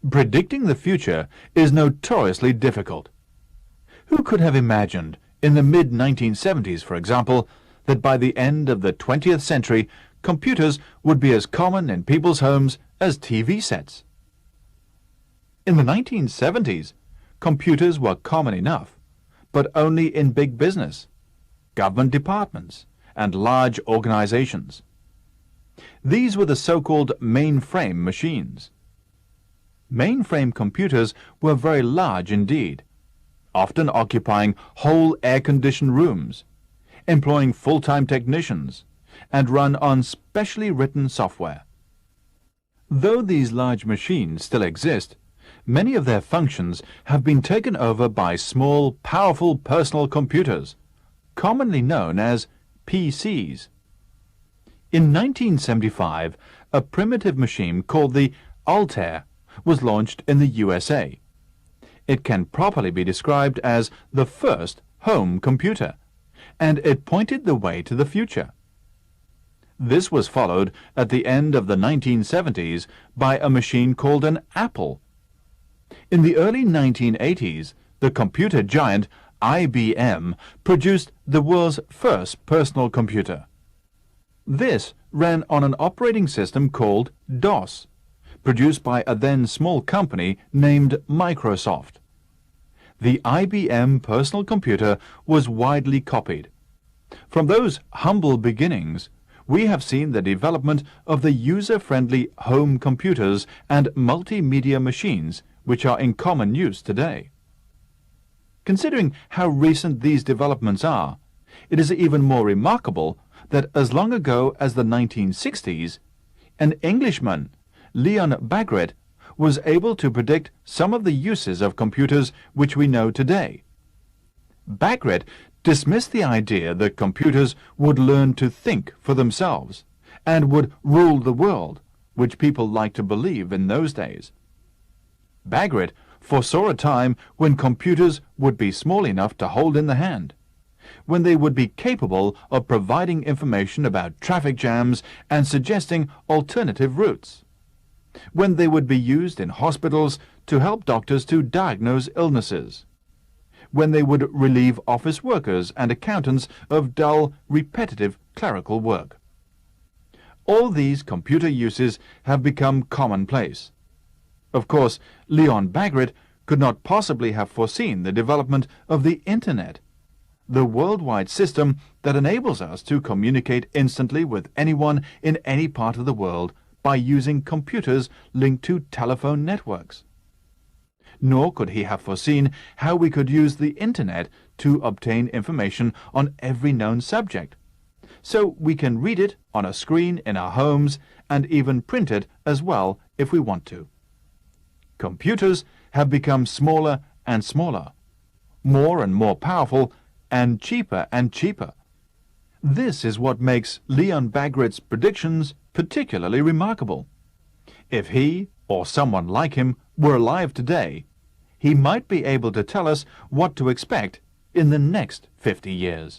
Predicting the future is notoriously difficult. Who could have imagined, in the mid-1970s, for example, that by the end of the 20th century, computers would be as common in people's homes as TV sets? In the 1970s, computers were common enough, but only in big business, government departments, and large organizations. These were the so-called mainframe machines. Mainframe computers were very large indeed, often occupying whole air-conditioned rooms, employing full-time technicians, and run on specially written software. Though these large machines still exist, many of their functions have been taken over by small, powerful personal computers, commonly known as PCs. In 1975, a primitive machine called the Altair was launched in the USA. It can properly be described as the first home computer, and it pointed the way to the future. This was followed at the end of the 1970s by a machine called an Apple. In the early 1980s, the computer giant IBM produced the world's first personal computer. This ran on an operating system called DOS, produced by a then small company named Microsoft. The IBM personal computer was widely copied. From those humble beginnings, we have seen the development of the user-friendly home computers and multimedia machines which are in common use today. Considering how recent these developments are, it is even more remarkable that as long ago as the 1960s, an Englishman, Leon Bagrit, was able to predict some of the uses of computers which we know today. Bagrit dismissed the idea that computers would learn to think for themselves and would rule the world, which people liked to believe in those days. Bagrit foresaw a time when computers would be small enough to hold in the hand, when they would be capable of providing information about traffic jams and suggesting alternative routes, when they would be used in hospitals to help doctors to diagnose illnesses, when they would relieve office workers and accountants of dull, repetitive clerical work. All these computer uses have become commonplace. Of course, Leon Bagrit could not possibly have foreseen the development of the Internet, the worldwide system that enables us to communicate instantly with anyone in any part of the world by using computers linked to telephone networks. Nor could he have foreseen how we could use the Internet to obtain information on every known subject, so we can read it on a screen in our homes and even print it as well if we want to. Computers have become smaller and smaller, more and more powerful, and cheaper. This is what makes Leon Bagrit's predictions particularly remarkable. If he, or someone like him, were alive today, he might be able to tell us what to expect in the next 50 years.